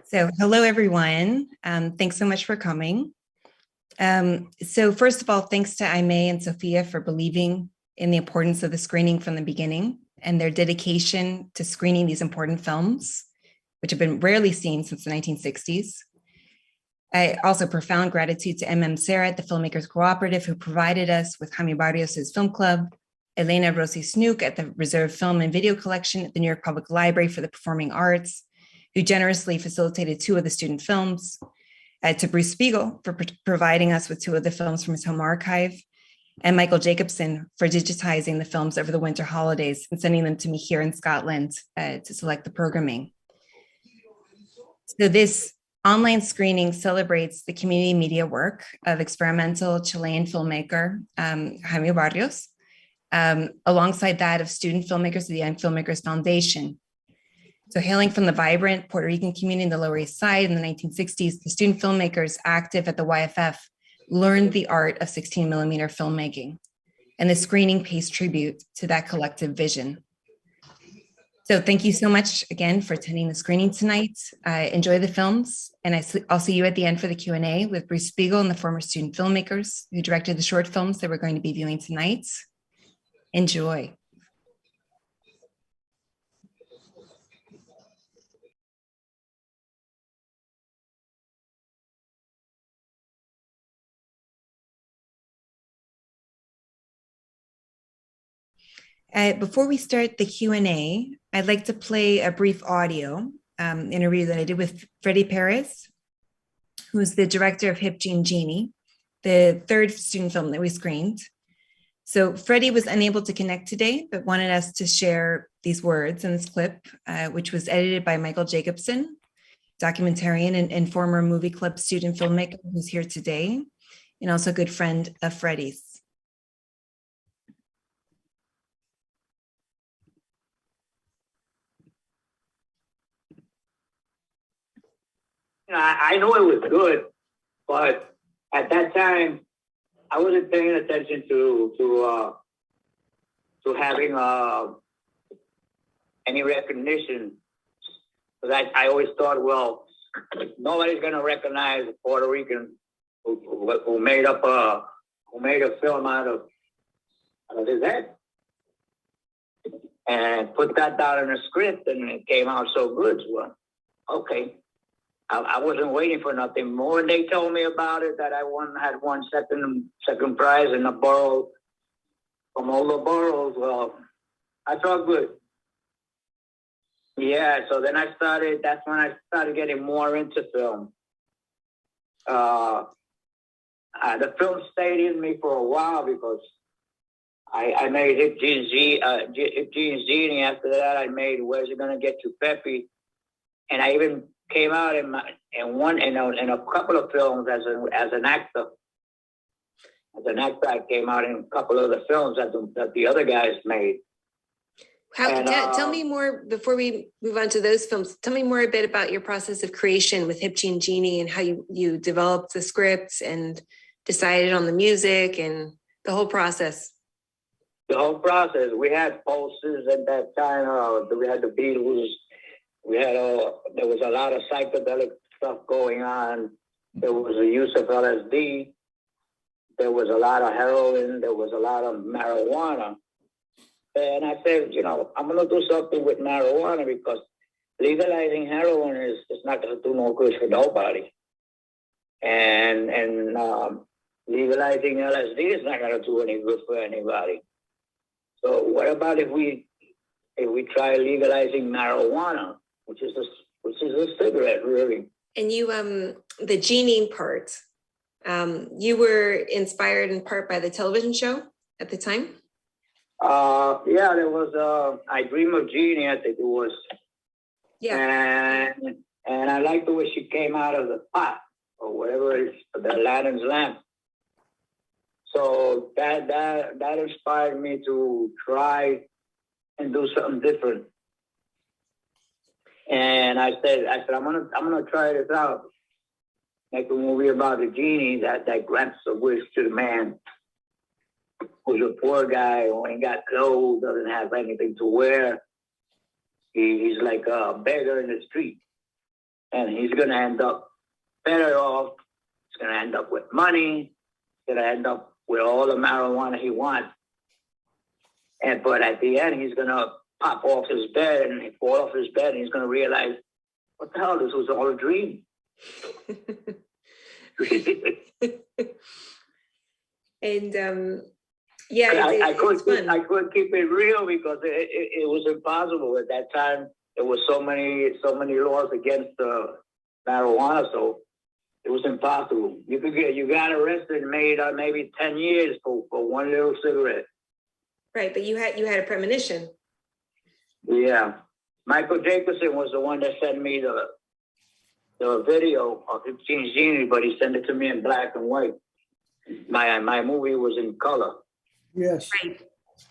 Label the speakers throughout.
Speaker 1: So hello, everyone. Thanks so much for coming. So first of all, thanks to Jaime and Sophia for believing in the importance of the screening from the beginning and their dedication to screening these important films, which have been rarely seen since the 1960s. Also profound gratitude to MM Sarah at the Filmmakers Cooperative, who provided us with Jaime Barrios' film club, Elena Rossi Snook at the Reserve Film and Video Collection at the New York Public Library for the Performing Arts, who generously facilitated 2 of the student films, to Bruce Spiegel for providing us with 2 of the films from his home archive, and Michael Jacobson for digitizing the films over the winter holidays and sending them to me here in Scotland to select the programming. So this online screening celebrates the community media work of experimental Chilean filmmaker Jaime Barrios, alongside that of student filmmakers of the Young Filmmakers Foundation. So hailing from the vibrant Puerto Rican community in the Lower East Side in the 1960s, the student filmmakers active at the YFF learned the art of 16 millimeter filmmaking, and the screening pays tribute to that collective vision. So thank you so much again for attending the screening tonight. Enjoy the films, and I'll see you at the end for the Q&A with Bruce Spiegel and the former student filmmakers who directed the short films that we're going to be viewing tonight. Enjoy. Before we start the Q&A, I'd like to play a brief audio interview that I did with Freddie Perez, who's the director of Hip Jean Genie, the 3rd student film that we screened. So Freddie was unable to connect today, but wanted us to share these words in this clip, which was edited by Michael Jacobson, documentarian and former movie club student filmmaker who's here today, and also a good friend of Freddie's.
Speaker 2: I know it was good, but at that time, I wasn't paying attention to having any recognition. Because I always thought, well, nobody's gonna recognize a Puerto Rican who made a film out of his head and put that down in a script, and it came out so good. Well, okay. I wasn't waiting for nothing more. And they told me about it, that I had won second prize in the borough, from all the boroughs. Well, I felt good. Yeah, so then that's when I started getting more into film. The film stayed in me for a while because I made Hip Jean Genie. After that, I made Where's It Gonna Get You, Peppy? And I even came out in a couple of films as an actor. As an actor, I came out in a couple of the films that the other guys made.
Speaker 3: Tell me more, before we move on to those films, tell me more a bit about your process of creation with Hip Jean Genie and how you developed the scripts and decided on the music and the whole process.
Speaker 2: The whole process. We had pulses at that time. We had the Beatles. There was a lot of psychedelic stuff going on. There was the use of LSD. There was a lot of heroin. There was a lot of marijuana. And I said, I'm going to do something with marijuana because legalizing heroin is not going to do no good for nobody. And legalizing LSD is not going to do any good for anybody. So what about if we try legalizing marijuana? Which is a cigarette, really. And
Speaker 3: you, the genie part, you were inspired in part by the television show at the time?
Speaker 2: Yeah, there was I Dream of Jeannie, I think it was.
Speaker 3: Yeah.
Speaker 2: And I liked the way she came out of the pot or whatever it is, the Aladdin's lamp. So that inspired me to try and do something different. And I said, I'm gonna try this out. Make a movie about a genie that grants a wish to the man who's a poor guy who ain't got clothes, doesn't have anything to wear. He's like a beggar in the street. and he's going to end up better off. He's going to end up with money. He's going to end up with all the marijuana he wants. But at the end, he's going to pop off his bed and fall off his bed, and he's going to realize, what the hell, this was all a dream.
Speaker 3: And
Speaker 2: I couldn't keep it real because it was impossible at that time. There was so many laws against marijuana, so it was impossible. You got arrested and made maybe 10 years for one little cigarette.
Speaker 3: Right, but you had a premonition.
Speaker 2: Yeah, Michael Jacobson was the one that sent me the video of 15 Genie, but he sent it to me in black and white. My movie was in color.
Speaker 4: Yes.
Speaker 3: Right.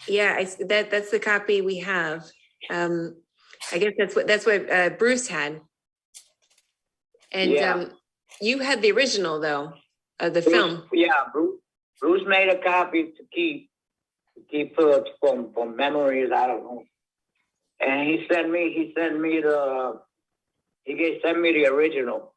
Speaker 3: Yeah, that's the copy we have. I guess that's what Bruce had. And
Speaker 2: yeah.
Speaker 3: You had the original though of the film.
Speaker 2: Yeah, Bruce made a copy to keep from memories. I don't know. And he sent me the original.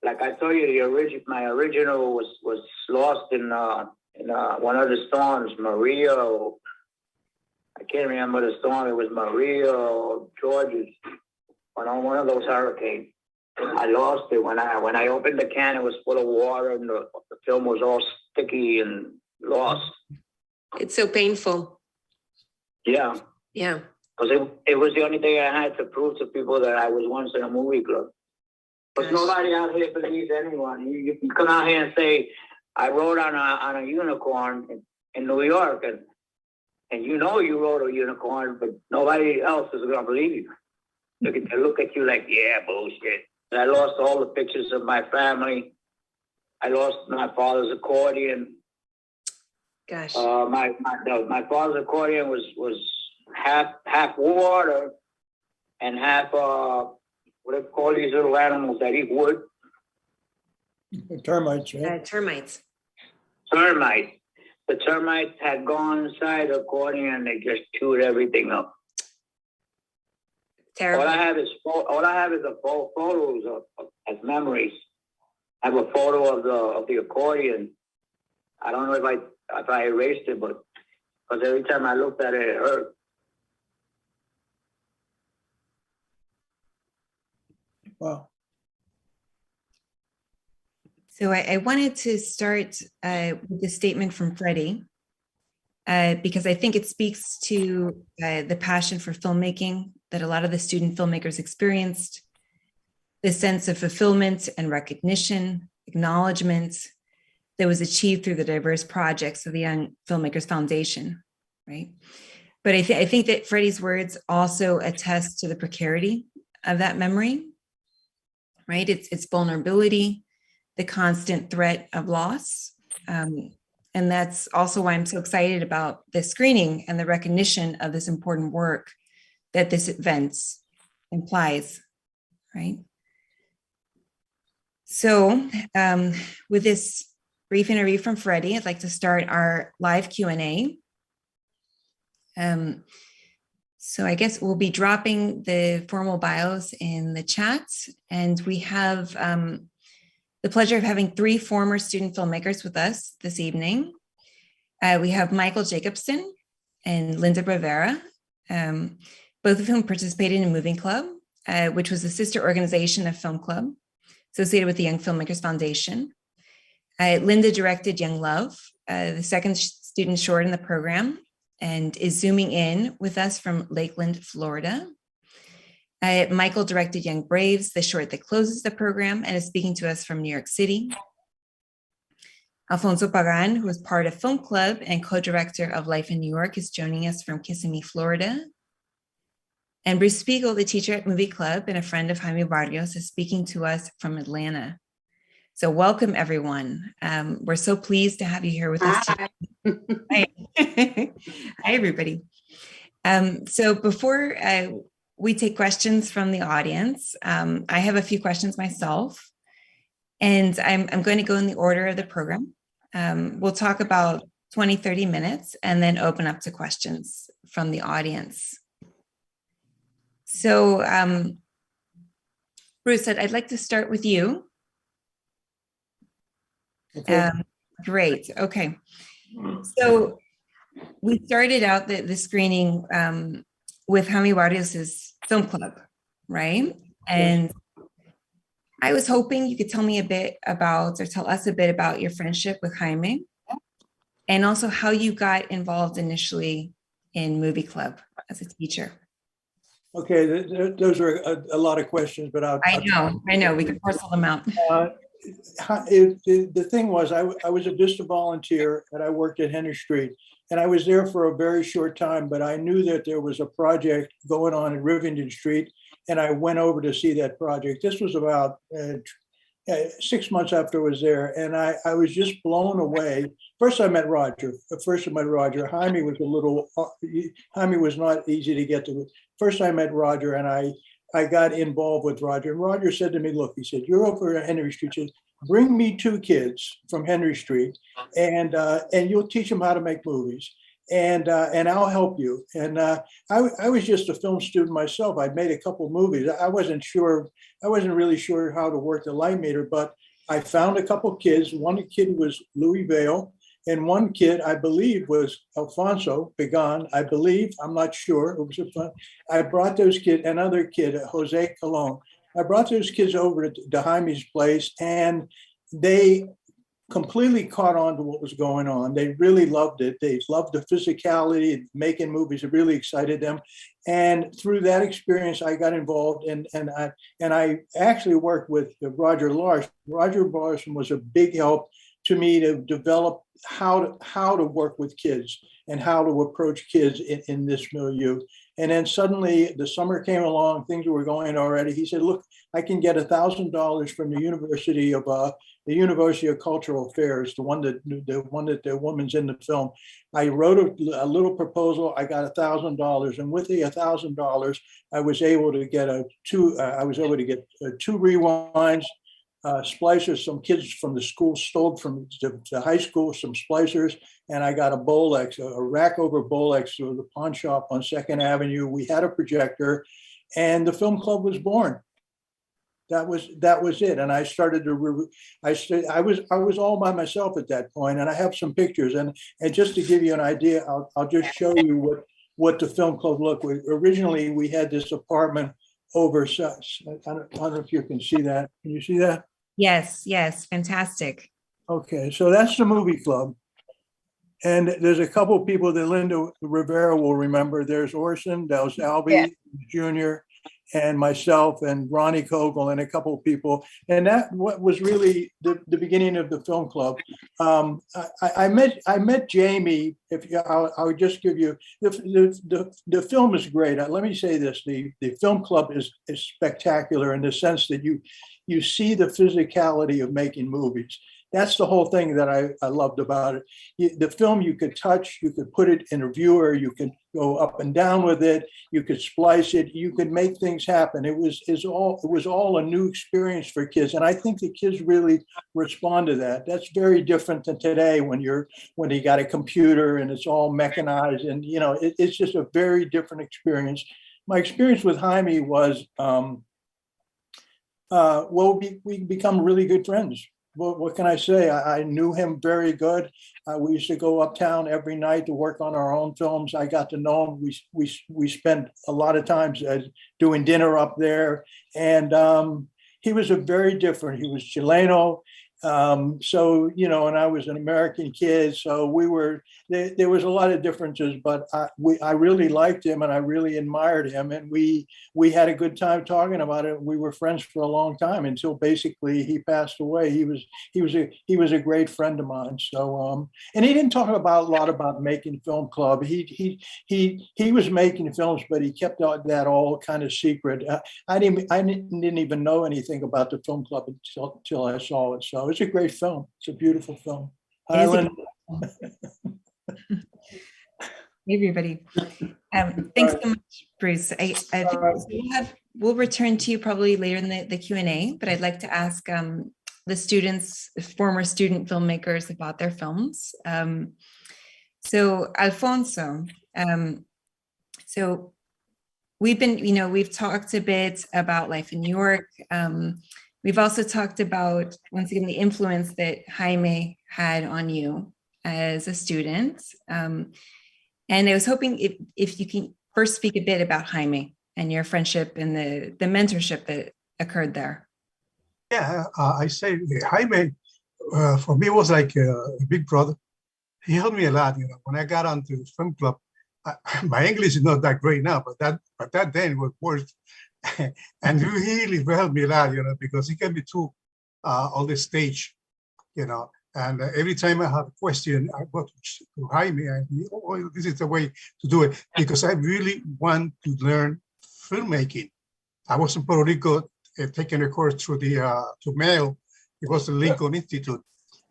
Speaker 2: Like I told you, my original was lost in one of the storms, Maria. I can't remember the storm. It was Maria or Georges. One of those hurricanes. I lost it when I opened the can. It was full of water, and the film was all sticky and lost.
Speaker 3: It's so painful.
Speaker 2: Yeah.
Speaker 3: Yeah.
Speaker 2: Because it was the only thing I had to prove to people that I was once in a movie club. But nobody out here believes anyone. You can come out here and say, I rode on a unicorn in New York, and you know you rode a unicorn, but nobody else is going to believe you. They look at you like, yeah, bullshit. I lost all the pictures of my family. I lost my father's accordion.
Speaker 3: Gosh.
Speaker 2: My father's accordion was half water and half what do they call these little animals that eat wood?
Speaker 4: Termites, right?
Speaker 3: Termites.
Speaker 2: Termites. The termites had gone inside the accordion and they just chewed everything up.
Speaker 3: Terrible.
Speaker 2: All I have is photos as memories. I have a photo of the accordion. I don't know if I erased it, but because every time I looked at it, it hurt.
Speaker 4: Wow.
Speaker 1: So I wanted to start with a statement from Freddie, because I think it speaks to the passion for filmmaking that a lot of the student filmmakers experienced, the sense of fulfillment and recognition, acknowledgement that was achieved through the diverse projects of the Young Filmmakers Foundation, right? But I think that Freddie's words also attest to the precarity of that memory, right? It's vulnerability, the constant threat of loss. And that's also why I'm so excited about this screening and the recognition of this important work that this event implies, right? So with this brief interview from Freddie, I'd like to start our live Q&A. So I guess we'll be dropping the formal bios in the chat, and we have the pleasure of having three former student filmmakers with us this evening. We have Michael Jacobson and Linda Rivera, both of whom participated in Moving Club, which was a sister organization of Film Club associated with the Young Filmmakers Foundation. Linda directed Young Love, the second student short in the program, and is zooming in with us from Lakeland, Florida. Michael directed Young Braves, the short that closes the program, and is speaking to us from New York City. Alfonso Pagan, who is part of Film Club and co-director of Life in New York, is joining us from Kissimmee, Florida. And Bruce Spiegel, the teacher at Movie Club and a friend of Jaime Barrios, is speaking to us from Atlanta. So welcome, everyone. We're so pleased to have you here with us today. Hi. Hi, everybody. So before we take questions from the audience, I have a few questions myself, and I'm going to go in the order of the program. We'll talk about 20, 30 minutes and then open up to questions from the audience. So Bruce, I'd like to start with you.
Speaker 4: Okay.
Speaker 1: Great. Okay. So we started out the screening with Jaime Barrios' film club, right? And I was hoping you could tell me a bit about, or tell us a bit about your friendship with Jaime, and also how you got involved initially in Movie Club as a teacher.
Speaker 4: Okay, those are a lot of questions, but
Speaker 1: I know, we can parcel them out.
Speaker 4: The thing was, I was a Vista volunteer and I worked at Henry Street, and I was there for a very short time, but I knew that there was a project going on in Rivington Street, and I went over to see that project. This was about 6 months after I was there, and I was just blown away. First, I met Roger. Jaime was not easy to get to. First, I met Roger, and I got involved with Roger. And Roger said to me, look, he said, you're over at Henry Street. He said, bring me 2 kids from Henry Street, and you'll teach them how to make movies. And I'll help you. And I was just a film student myself. I'd made a couple movies. I wasn't really sure how to work the light meter, but I found a couple kids. One kid was Louis Vale, and one kid, I believe, was Alfonso Pagan. I'm not sure. It was fun. I brought those kids, another kid, Jose Colon. I brought those kids over to Jaime's place, and they completely caught on to what was going on. They really loved it. They loved the physicality, making movies. It really excited them. And through that experience, I got involved, and I actually worked with Roger Larson. Roger Larson was a big help to me to develop how to work with kids and how to approach kids in this milieu. And then suddenly the summer came along, things were going already. He said, look, I can get $1,000 from the University of Cultural Affairs, the one that the woman's in the film. I wrote a little proposal. I got $1,000, and with the $1,000, I was able to get two rewinds, splicers. Some kids from the school stole from the high school some splicers, and I got a Bolex, a rack over Bolex to the pawn shop on 2nd Avenue. We had a projector, and the film club was born. That was it. And I started to, I was all by myself at that point, and I have some pictures. And just to give you an idea, I'll just show you what the film club looked like. Originally, we had this apartment over, I don't know if you can see that. Can you see that?
Speaker 1: Yes, fantastic.
Speaker 4: Okay, so that's the movie club. And there's a couple of people that Linda Rivera will remember. There's Orson, there's Albie Jr., and myself and Ronnie Kogel and a couple of people. And that what was really the beginning of the film club. I met Jaime. I'll just give you, the film is great. Let me say this, the film club is spectacular in the sense that you see the physicality of making movies. That's the whole thing that I loved about it. The film you could touch, you could put it in a viewer, you could go up and down with it, you could splice it, you could make things happen. It was all a new experience for kids, and I think the kids really respond to that. That's very different than today when you got a computer and it's all mechanized, and it's just a very different experience. My experience with Jaime was, we become really good friends. What can I say? I knew him very good. We used to go uptown every night to work on our own films. I got to know him. We spent a lot of times doing dinner up there. And he was very different. He was Chileno. So, and I was an American kid. So there was a lot of differences, but I really liked him and I really admired him. And we had a good time talking about it. We were friends for a long time until basically he passed away. He was a great friend of mine. So, and he didn't talk a lot about making film club. He was making films, but he kept that all kind of secret. I didn't even know anything about the film club until I saw it. So it's a great film. It's a beautiful film. Highland.
Speaker 1: Hey, everybody. Thanks so much, Bruce. I think we'll return to you probably later in the Q&A, but I'd like to ask the students, former student filmmakers about their films. So Alfonso, so we've talked a bit about life in New York. We've also talked about, once again, the influence that Jaime had on you as a student. And I was hoping if you can first speak a bit about Jaime and your friendship and the mentorship that occurred there.
Speaker 5: Yeah, I say Jaime, for me, was like a big brother. He helped me a lot. When I got onto the film club, my English is not that great now, but that then was worse. And he really helped me a lot, because he got me through on the stage, And every time I have a question, I go to Jaime, and this is the way to do it, because I really want to learn filmmaking. I was in Puerto Rico taking a course through to Mail. It was the Lincoln Institute.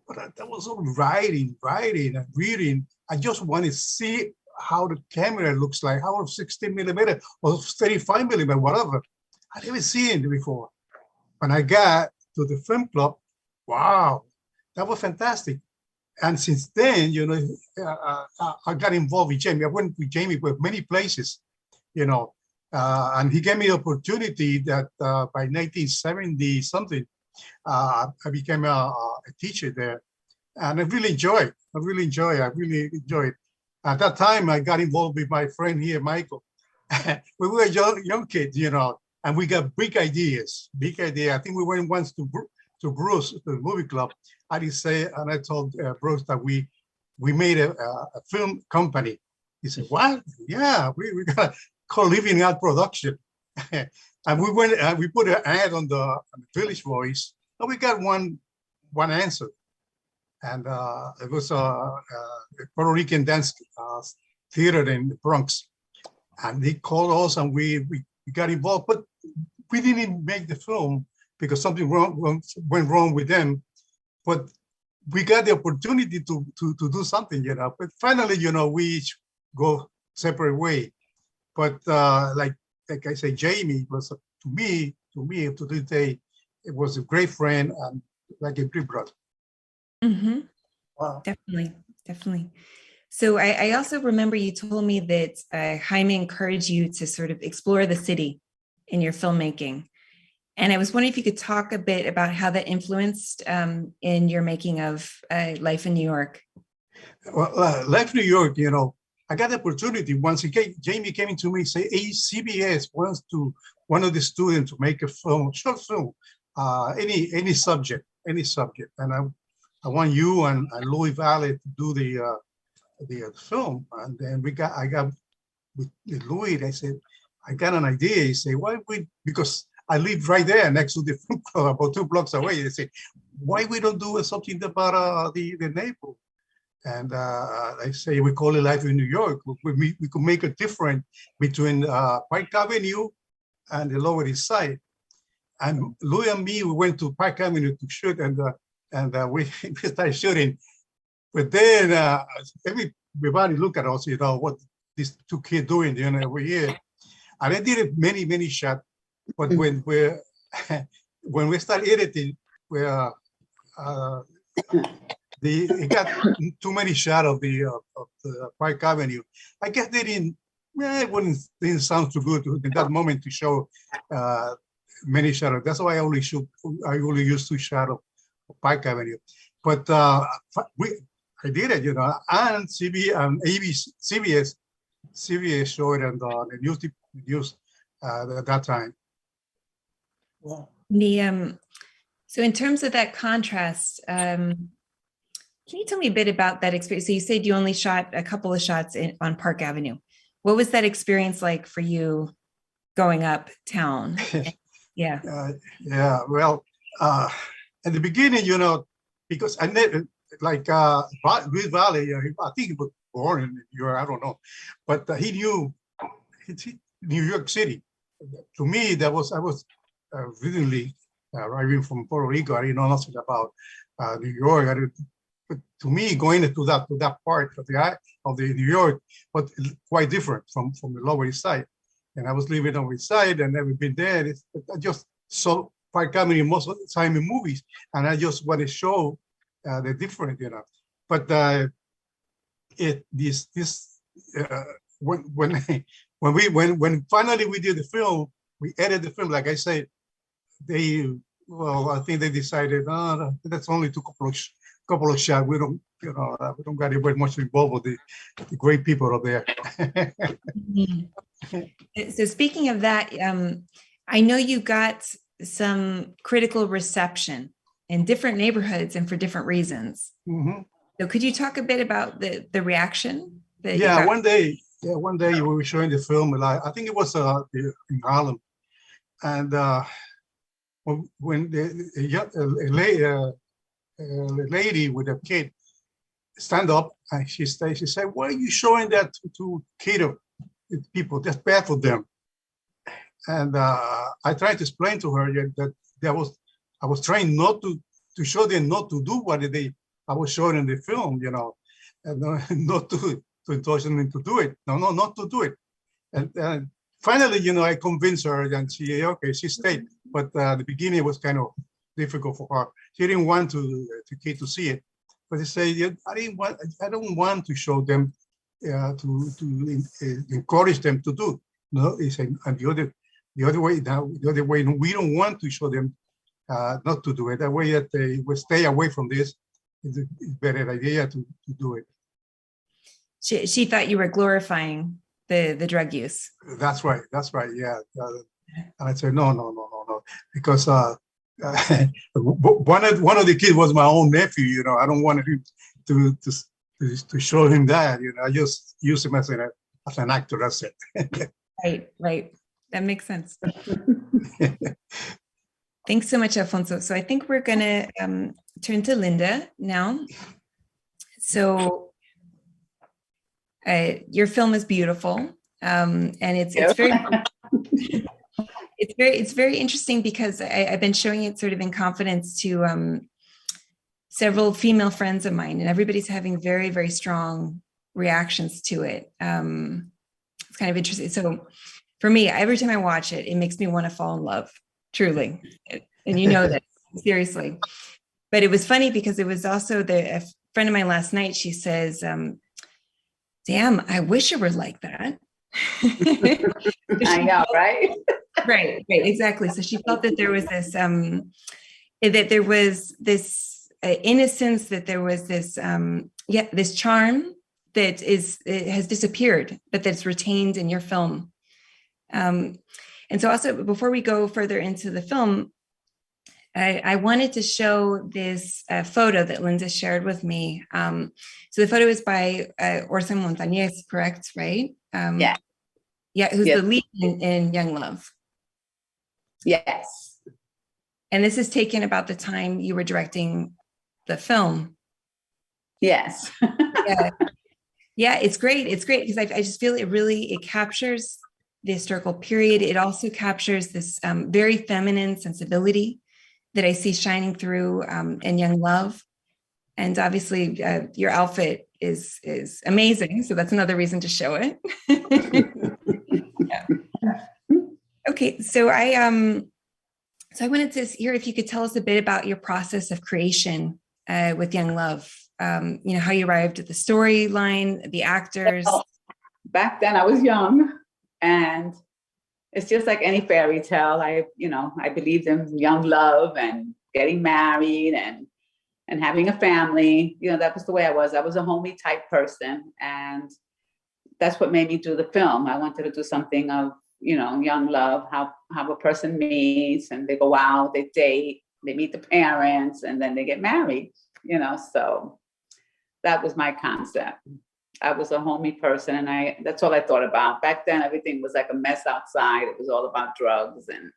Speaker 5: But that was all writing and reading. I just want to see how the camera looks like, how 16 millimeter or 35 millimeter, whatever. I never seen it before. When I got to the film club, wow, that was fantastic. And since then, I got involved with Jaime. I went with Jaime to many places, and he gave me the opportunity that by 1970 something, I became a teacher there, and I really enjoyed. I really enjoyed. At that time, I got involved with my friend here, Michael. We were young kids, and we got big ideas. I think we went once to Bruce, the movie club. I told Bruce that we made a film company. He said, "What? Yeah, we got called Living Out Production." And we went and we put an ad on the Village Voice, and we got one answer. And it was a Puerto Rican dance theater in the Bronx. And they called us, and we got involved, but we didn't make the film because something went wrong with them. But we got the opportunity to do something, But finally, we each go separate way. But like I say, Jaime was to me to this day, it was a great friend and like a big brother.
Speaker 1: Mm-hmm.
Speaker 5: Wow.
Speaker 1: Definitely. So I also remember you told me that Jaime encouraged you to sort of explore the city in your filmmaking. And I was wondering if you could talk a bit about how that influenced in your making of Life in New York.
Speaker 5: Well, Life in New York, I got the opportunity once. Jaime came to me and said, "Hey, CBS wants one of the students to make a film, short film, any subject. And I want you and Louis Valle to do the film." And then I got with Louis. I said, "I got an idea." He said, "Why because I live right there next to the film club, about 2 blocks away." They say, "Why we don't do something about the neighborhood?" And I say, we call it Life in New York. We could make a difference between Park Avenue and the Lower East Side. And Louis and me, we went to Park Avenue to shoot, and we started shooting. But then everybody look at us, what these 2 kids doing, over here. And I did many shots. But when we start editing, it got too many shots of the Park Avenue. I guess they didn't sound too good in that moment to show many shots. That's why I only use 2 shots of Park Avenue. But I did it, and CBS showed it on the news at that time.
Speaker 4: Wow.
Speaker 1: So in terms of that contrast, can you tell me a bit about that experience? So you said you only shot a couple of shots on Park Avenue. What was that experience like for you going uptown? Yeah.
Speaker 5: Well, at the beginning, because I never, Luis Valle, I think he was born in New York, I don't know, but he knew New York City. To me, I was originally arriving from Puerto Rico. I didn't know nothing about New York. But to me, going to that part of the New York was quite different from the Lower East Side. And I was living on the East Side and never been there. I just saw Park Avenue most of the time in movies, and I just want to show the difference, But when when finally we did the film, we edited the film. Like I said, I think they decided, oh, that's only two couple of shots. We don't, we don't got very much involved with the great people up there.
Speaker 1: So speaking of that, I know you got some critical reception in different neighborhoods and for different reasons.
Speaker 5: Mm-hmm.
Speaker 1: So could you talk a bit about the reaction that you
Speaker 5: Yeah,
Speaker 1: got?
Speaker 5: one day we were showing the film, and I think it was in Harlem, and when the lady with a kid stand up and she said, "Why are you showing that to people? That's bad for them." And I tried to explain to her that I was trying not to show them not to do what I was showing in the film, and not to encourage them to do it. No, not to do it. And finally, I convinced her, and she stayed. But the beginning was kind of difficult for her. She didn't want kid to see it. But they say, I don't want to show them to encourage them to do. No, it's and the other way now. The other way, we don't want to show them not to do it. That way that they will stay away from this. It's a better idea to do it.
Speaker 1: She thought you were glorifying the drug use.
Speaker 5: That's right. Yeah. And I said, no, because one of the kids was my own nephew. I don't want him to show him that. I just use him as an actor. That's it.
Speaker 1: Right. That makes sense. Thanks so much, Alfonso. So I think we're going to turn to Linda now. So your film is beautiful, and it's very interesting because I've been showing it sort of in confidence to several female friends of mine, and everybody's having very, very strong reactions to it. It's kind of interesting. So for me, every time I watch it, it makes me want to fall in love, truly. And that, seriously. But it was funny because it was also a friend of mine last night, she says, damn, I wish it were like that.
Speaker 6: I know, right?
Speaker 1: Right, exactly. So she felt that there was this, innocence, that there was this, this charm that has disappeared, but that's retained in your film. And so also, before we go further into the film, I wanted to show this photo that Linda shared with me. So the photo is by Orson Montañez, correct, right?
Speaker 6: Yeah.
Speaker 1: Yeah, who's the lead in Young Love.
Speaker 6: Yes.
Speaker 1: And this is taken about the time you were directing the film.
Speaker 6: Yes.
Speaker 1: Yeah, it's great. It's great because I just feel it captures the historical period. It also captures this very feminine sensibility that I see shining through in Young Love. And obviously your outfit is amazing. So that's another reason to show it. Yeah. Okay, so I wanted to hear if you could tell us a bit about your process of creation with Young Love. How you arrived at the storyline, the actors.
Speaker 6: Well, back then I was young, and it's just like any fairy tale. I believed in young love and getting married and having a family. That was the way I was. I was a homey type person, and that's what made me do the film. I wanted to do something of, young love, how a person meets and they go out, they date, they meet the parents, and then they get married, so that was my concept. I was a homey person, and that's all I thought about. Back then, everything was like a mess outside. It was all about drugs and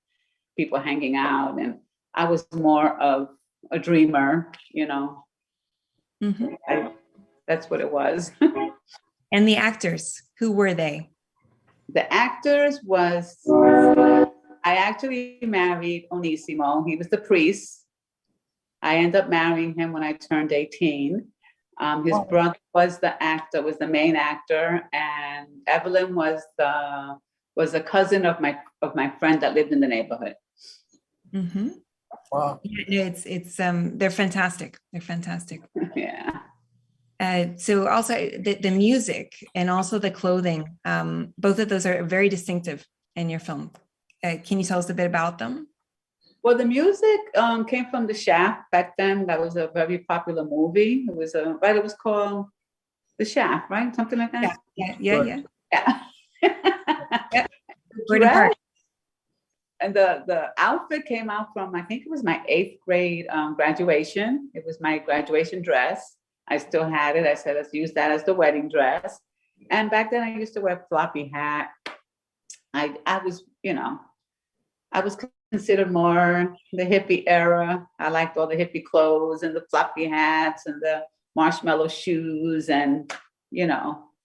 Speaker 6: people hanging out, and I was more of a dreamer,
Speaker 1: Mm-hmm.
Speaker 6: That's what it was.
Speaker 1: And the actors, who were they?
Speaker 6: The actors I actually married Onissimo. He was the priest. I ended up marrying him when I turned 18. His brother was the main actor, and Evelyn was a cousin of my friend that lived in the neighborhood.
Speaker 1: Mm-hmm.
Speaker 5: Wow.
Speaker 1: It's they're fantastic. They're fantastic.
Speaker 6: Yeah.
Speaker 1: So also the music and also the clothing, both of those are very distinctive in your film. Can you tell us a bit about them?
Speaker 6: Well, the music came from The Shaft back then. That was a very popular movie. It was it was called The Shaft, right? Something like that.
Speaker 1: Yeah.
Speaker 6: Yeah.
Speaker 1: Gordon Park.
Speaker 6: And the outfit came out from, I think it was my 8th grade graduation. It was my graduation dress. I still had it. I said, let's use that as the wedding dress. And back then I used to wear floppy hat. I was, I was considered more the hippie era. I liked all the hippie clothes and the floppy hats and the marshmallow shoes. And,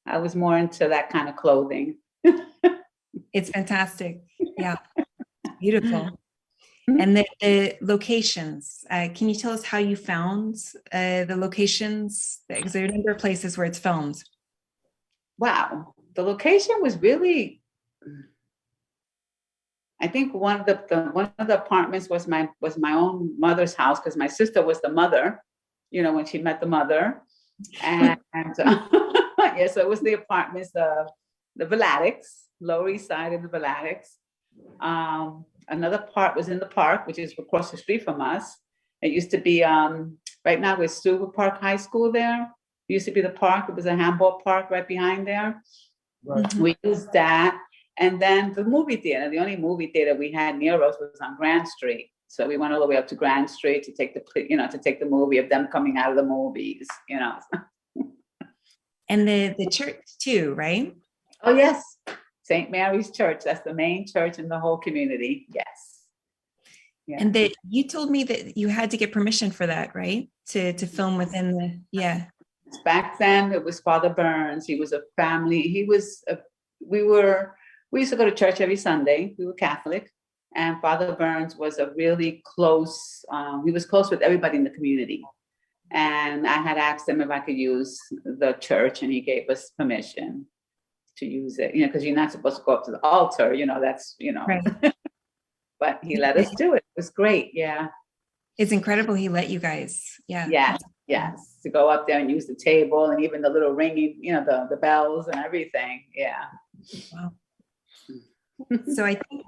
Speaker 6: I was more into that kind of clothing.
Speaker 1: It's fantastic. Yeah. Beautiful. And the locations, can you tell us how you found the locations? Because there are a number of places where it's filmed.
Speaker 6: Wow. The location was really, I think one of the apartments was my own mother's house, because my sister was the mother, when she met the mother. And yeah, so it was the apartments, the Valadics, Lower East Side of the Valadics. Another part was in the park, which is across the street from us. It used to be, right now it's Silver Park High School there. It used to be the park. It was a handball park right behind there.
Speaker 4: Right.
Speaker 6: We used that. And then the movie theater, the only movie theater we had near us was on Grand Street. So we went all the way up to Grand Street to take the movie of them coming out of the movies,
Speaker 1: And the church too, right?
Speaker 6: Oh, yes. St. Mary's Church. That's the main church in the whole community. Yes. Yeah.
Speaker 1: And you told me that you had to get permission for that, right? To film within the, yeah.
Speaker 6: Back then it was Father Burns. He was a family. We used to go to church every Sunday. We were Catholic. And Father Burns was a really close, he was close with everybody in the community. And I had asked him if I could use the church, and he gave us permission to use it, because you're not supposed to go up to the altar, that's,
Speaker 1: Right.
Speaker 6: But he let us do it. It was great. Yeah.
Speaker 1: It's incredible he let you guys. Yeah.
Speaker 6: Yes. To go up there and use the table and even the little ringing, the bells and everything. Yeah.
Speaker 1: Wow. So I think,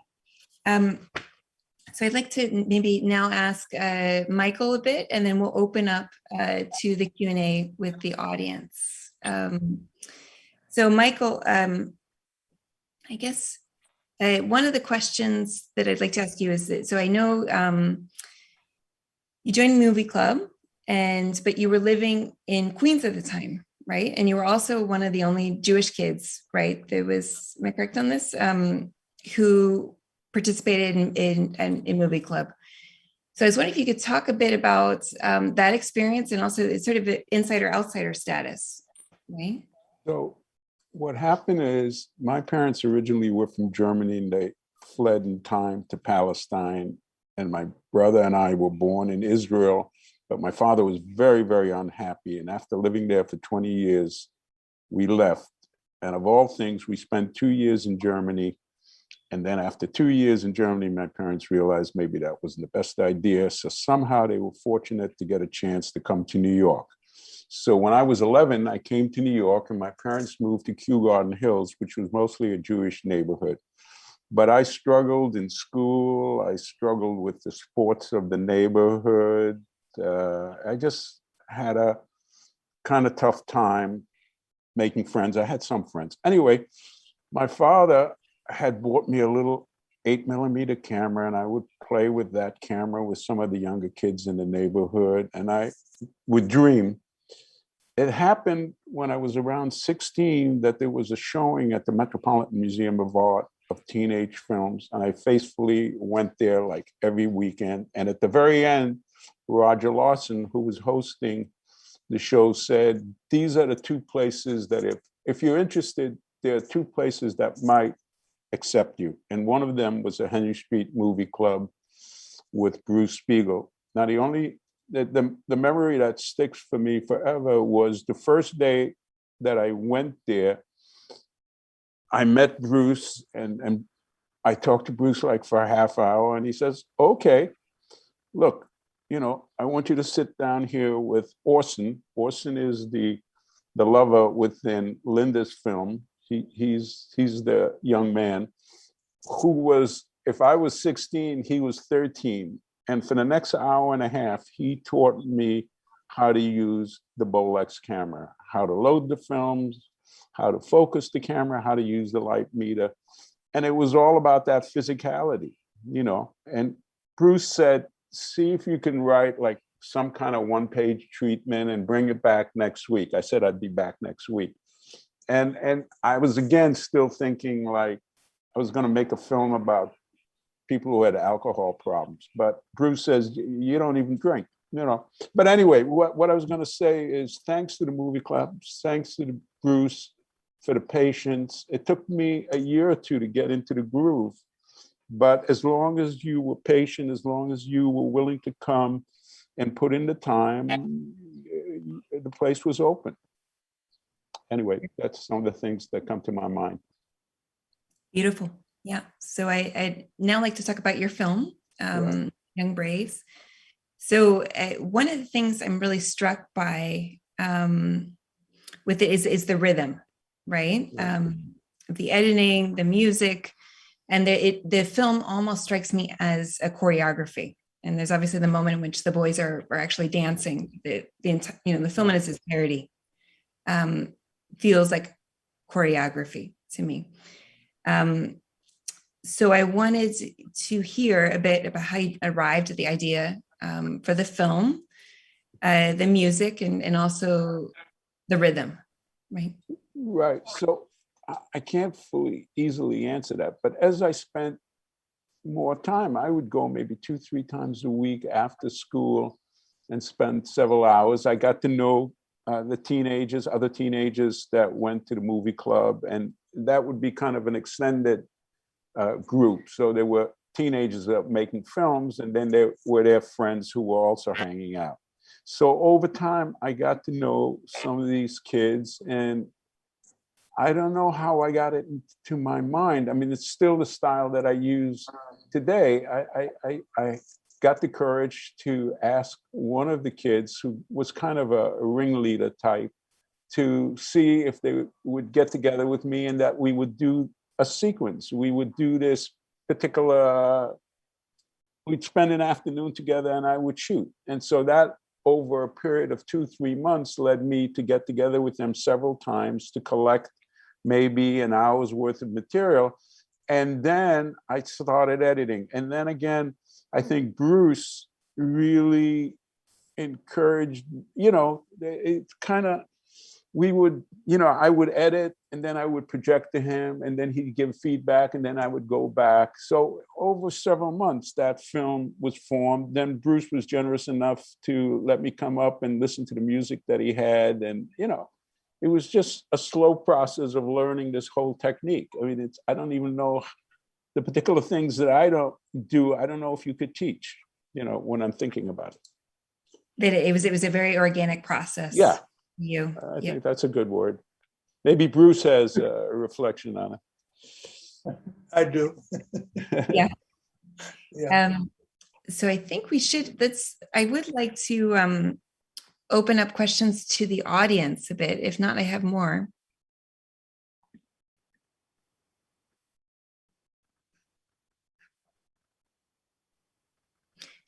Speaker 1: so I'd like to maybe now ask Michael a bit, and then we'll open up to the Q&A with the audience. So Michael, I guess one of the questions that I'd like to ask you is that, so I know you joined the movie club, but you were living in Queens at the time, right? And you were also one of the only Jewish kids, right? There was, am I correct on this? Who participated in movie club. So I was wondering if you could talk a bit about that experience, and also it's sort of an insider outsider status, right?
Speaker 7: So what happened is my parents originally were from Germany, and they fled in time to Palestine. And my brother and I were born in Israel, but my father was very, very unhappy. And after living there for 20 years, we left. And of all things, we spent 2 years in Germany. And then after 2 years in Germany, my parents realized maybe that wasn't the best idea. So somehow they were fortunate to get a chance to come to New York. So when I was 11, I came to New York, and my parents moved to Kew Garden Hills, which was mostly a Jewish neighborhood. But I struggled in school. I struggled with the sports of the neighborhood. I just had a kind of tough time making friends. I had some friends. Anyway, my father had bought me a little 8mm camera, and I would play with that camera with some of the younger kids in the neighborhood, and I would dream. It happened when I was around 16 that there was a showing at the Metropolitan Museum of Art of teenage films, and I faithfully went there like every weekend. And at the very end, Roger Larson, who was hosting the show, said, these are the two places that if you're interested, there are two places that might accept you. And one of them was a Henry Street Movie Club with Bruce Spiegel. Now, the memory that sticks for me forever was the first day that I went there. I met Bruce, and I talked to Bruce like for a half hour, and he says, okay, look, I want you to sit down here with Orson. Orson is the the lover within Linda's film. He's the young man who was, if I was 16, he was 13. And for the next hour and a half, he taught me how to use the Bolex camera, how to load the films, how to focus the camera, how to use the light meter. And it was all about that physicality, you know. And Bruce said, see if you can write like some kind of one-page treatment and bring it back next week. I said I'd be back next week. And I was, again, still thinking like I was going to make a film about people who had alcohol problems. But Bruce says, you don't even drink, you know. But anyway, what I was going to say is thanks to the movie clubs, thanks to Bruce for the patience. It took me a year or two to get into the groove. But as long as you were patient, as long as you were willing to come and put in the time, the place was open. Anyway, that's some of the things that come to my mind.
Speaker 1: Beautiful. Yeah. So I'd now like to talk about your film,
Speaker 7: Right.
Speaker 1: Young Braves. So one of the things I'm really struck by with it is the rhythm, right? The editing, the music, and the film almost strikes me as a choreography. And there's obviously the moment in which the boys are actually dancing. The film in its entirety feels like choreography to me. So I wanted to hear a bit about how you arrived at the idea for the film, the music, and also the rhythm, right?
Speaker 7: Right. So I can't fully easily answer that. But as I spent more time, I would go maybe 2-3 times a week after school and spend several hours. I got to know the teenagers, other teenagers that went to the movie club, and that would be kind of an extended group. So there were teenagers that were making films, and then there were their friends who were also hanging out. So over time, I got to know some of these kids, and I don't know how I got it into my mind. I mean, it's still the style that I use today. I got the courage to ask one of the kids, who was kind of a ringleader type, to see if they would get together with me and that we would do a sequence. We would do this particular, we'd spend an afternoon together and I would shoot. And so that over a period of 2-3 months led me to get together with them several times to collect maybe an hour's worth of material. And then I started editing. And then again, I think Bruce really encouraged, you know, it's kind of, we would, you know, I would edit and then I would project to him and then he'd give feedback and then I would go back. So over several months, that film was formed. Then Bruce was generous enough to let me come up and listen to the music that he had. And, you know, it was just a slow process of learning this whole technique. I mean, I don't even know the particular things that I don't do. I don't know if you could teach, you know, when I'm thinking about it.
Speaker 1: That it was a very organic process.
Speaker 7: Yeah.
Speaker 1: I
Speaker 7: think that's a good word. Maybe Bruce has a reflection on it.
Speaker 4: I do.
Speaker 1: Yeah.
Speaker 4: Yeah.
Speaker 1: So I think I would like to open up questions to the audience a bit. If not, I have more.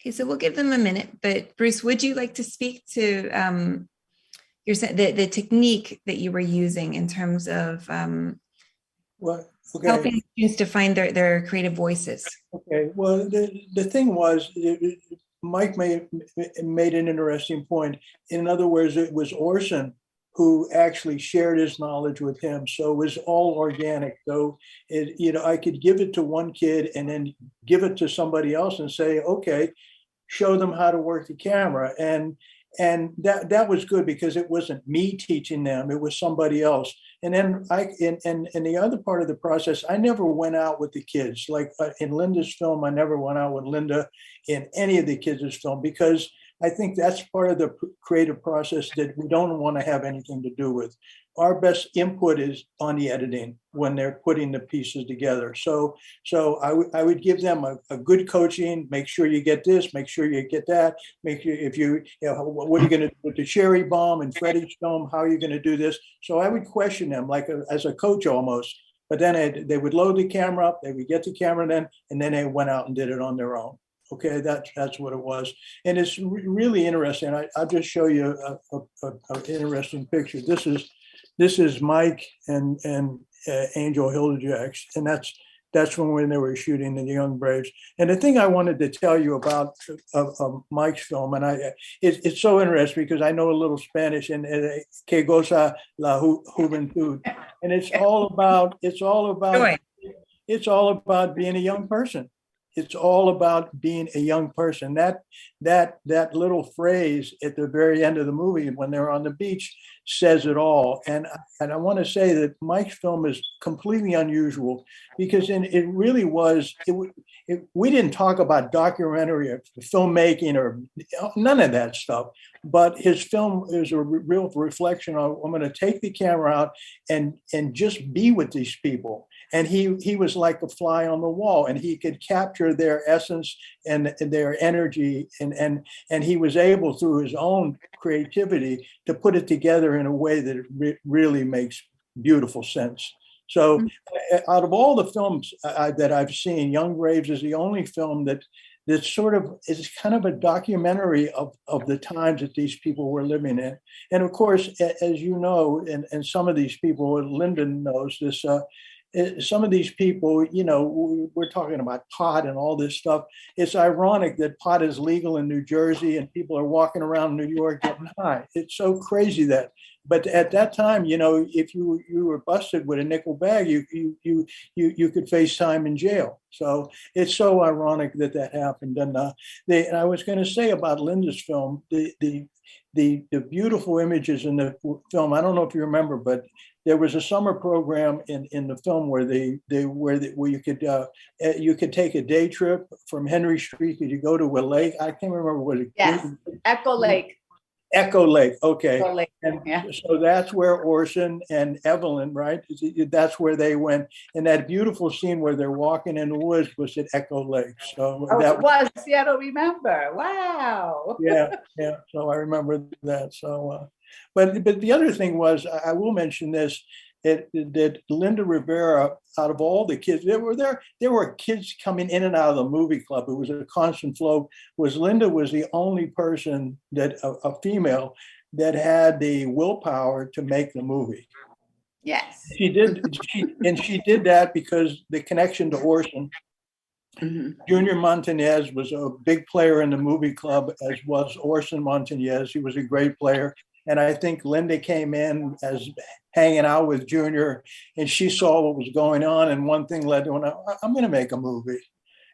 Speaker 1: Okay, so we'll give them a minute, but Bruce, would you like to speak to the technique that you were using in terms of helping students to find their creative voices?
Speaker 4: Okay, well, the thing was, Mike made an interesting point. In other words, it was Orson who actually shared his knowledge with him. So it was all organic. So I could give it to one kid and then give it to somebody else and say, okay, show them how to work the camera. And that was good because it wasn't me teaching them, it was somebody else. And then and the other part of the process, I never went out with the kids. Like in Linda's film, I never went out with Linda in any of the kids' film, because I think that's part of the creative process that we don't want to have anything to do with. our best input is on the editing when they're putting the pieces together. So I would give them a good coaching. Make sure you get this. Make sure you get that. Make sure if you know, what are you going to do with the cherry bomb and Freddie's film? How are you going to do this? So I would question them like as a coach almost. But then they would load the camera up. They would get the camera and then they went out and did it on their own. Okay, that's what it was, and it's really interesting. I'll just show you an interesting picture. This is Mike and Angel Hildejacks, and that's when they were shooting the Young Braves. And the thing I wanted to tell you about Mike's film, and it's so interesting because I know a little Spanish, and que goza la juventud, and it's all about being a young person. It's all about being a young person. That little phrase at the very end of the movie when they're on the beach says it all. And I want to say that Mike's film is completely unusual because it really was. We didn't talk about documentary or filmmaking or none of that stuff. But his film is a real reflection of I'm going to take the camera out and just be with these people. And he was like a fly on the wall, and he could capture their essence and their energy, and he was able through his own creativity to put it together in a way that it really makes beautiful sense. So out of all the films that I've seen, Young Braves is the only film that sort of is kind of a documentary of the times that these people were living in. And of course, as you know, and some of these people, Lyndon knows this, some of these people, you know, we're talking about pot and all this stuff. It's ironic that pot is legal in New Jersey and people are walking around New York getting high. It's so crazy that. But at that time, you know, if you were busted with a nickel bag, you could face time in jail. So it's so ironic that happened. And I was going to say about Linda's film, the beautiful images in the film. I don't know if you remember, but there was a summer program in the film where you could take a day trip from Henry Street. You go to a lake. I can't remember what it.
Speaker 6: Yes, Echo Lake.
Speaker 4: Echo Lake. Okay.
Speaker 6: Echo Lake.
Speaker 4: And
Speaker 6: yeah.
Speaker 4: So that's where Orson and Evelyn, right? That's where they went. And that beautiful scene where they're walking in the woods was at Echo Lake. So
Speaker 6: it was. See, I don't remember. Wow.
Speaker 4: Yeah. So I remember that. So, but the other thing was, I will mention this. That Linda Rivera, out of all the kids, there were kids coming in and out of the movie club. It was a constant flow. Linda was the only person that a female that had the willpower to make the movie.
Speaker 6: Yes,
Speaker 4: she did. She did that because the connection to Orson. Mm-hmm. Junior Montanez was a big player in the movie club, as was Orson Montanez. He was a great player. And I think Linda came in as hanging out with Junior, and she saw what was going on, and one thing led to another. I'm going to make a movie,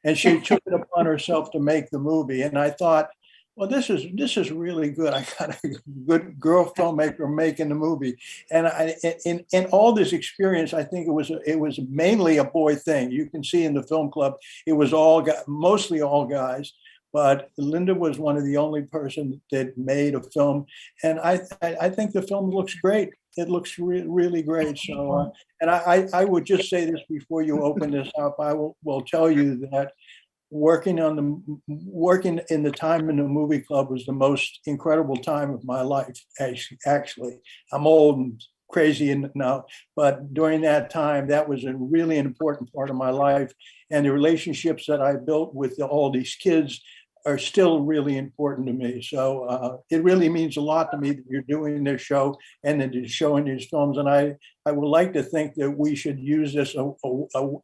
Speaker 4: and she took it upon herself to make the movie. And I thought, well, this is really good. I got a good girl filmmaker making the movie, and in all this experience, I think it was mainly a boy thing. You can see in the film club, it was mostly all guys. But Linda was one of the only person that made a film, and I think the film looks great. It looks really great. So, and I would just say this before you open this up. I will tell you that working in the time in the movie club was the most incredible time of my life. Actually, I'm old and crazy now, but during that time, that was a really important part of my life, and the relationships that I built with all these kids are still really important to me. So it really means a lot to me that you're doing this show and that you're showing these films. And I would like to think that we should use this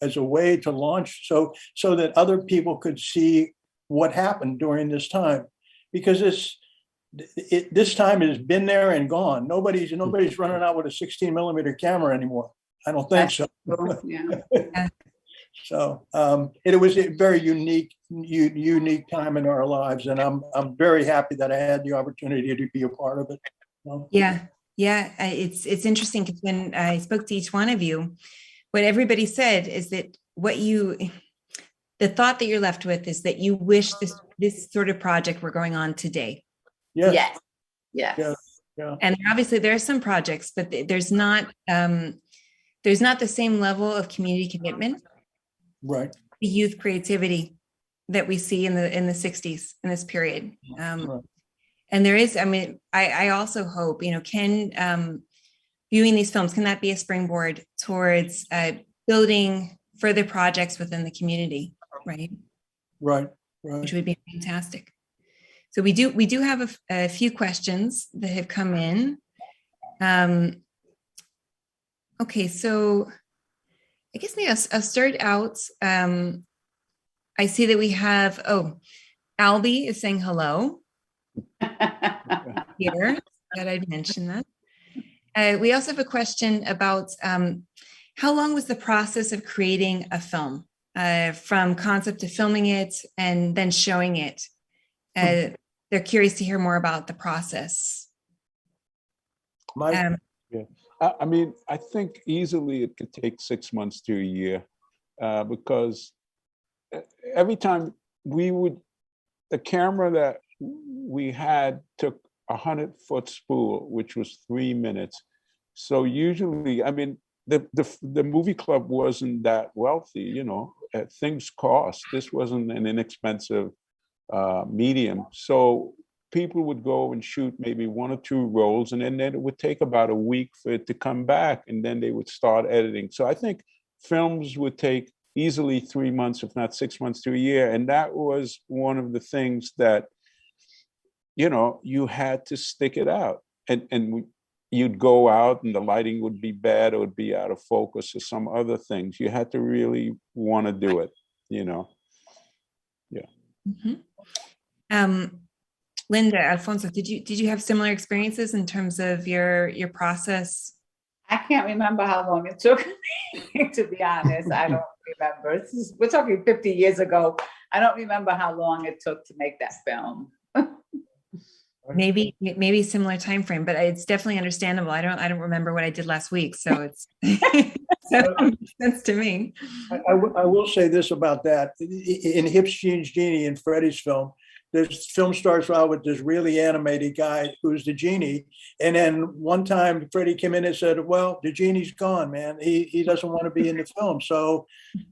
Speaker 4: as a way to launch so that other people could see what happened during this time, because this time has been there and gone. Nobody's running out with a 16 millimeter camera anymore. I don't think so.
Speaker 6: Yeah.
Speaker 4: So it was a very unique time in our lives, and I'm very happy that I had the opportunity to be a part of it.
Speaker 1: Yeah. It's interesting because when I spoke to each one of you, what everybody said is that the thought that you're left with is that you wish this sort of project were going on today.
Speaker 6: Yes.
Speaker 4: Yeah. Yeah.
Speaker 1: And obviously there are some projects, but there's not the same level of community commitment,
Speaker 4: Right.
Speaker 1: the youth creativity that we see in the 60s in this period.
Speaker 4: Right.
Speaker 1: And there is, I mean, I also hope, can viewing these films, can that be a springboard towards building further projects within the community, right?
Speaker 4: Right.
Speaker 1: Which
Speaker 4: Right.
Speaker 1: would be fantastic. So we do have a few questions that have come in. Okay, so I guess maybe I'll start out. I see that we have, Albie is saying hello here, that I'd mention that. We also have a question about how long was the process of creating a film, from concept to filming it and then showing it? They're curious to hear more about the process.
Speaker 4: Mike?
Speaker 7: Yeah, I mean, I think easily it could take 6 months to a year, because every time the camera that we had took 100-foot spool, which was 3 minutes. So usually, I mean, the movie club wasn't that wealthy, things cost. This wasn't an inexpensive medium. So people would go and shoot maybe 1 or 2 rolls, and then it would take about a week for it to come back, and then they would start editing. So I think films would take easily 3 months, if not 6 months to a year. And that was one of the things that, you had to stick it out. And you'd go out and the lighting would be bad, or it would be out of focus, or some other things. You had to really want to do it, Yeah.
Speaker 1: Mm-hmm. Linda, Alfonso, did you have similar experiences in terms of your process?
Speaker 6: I can't remember how long it took me, to be honest. I don't remember. We're talking 50 years ago. I don't remember how long it took to make that film.
Speaker 1: Maybe similar time frame, but it's definitely understandable. I don't remember what I did last week, so it's so it makes sense to me.
Speaker 4: I will say this about that. In Hips, Jeans, Genie, in Freddie's film, this film starts out with this really animated guy who's the genie. And then one time Freddie came in and said, well, the genie's gone, man. He doesn't want to be in the film. So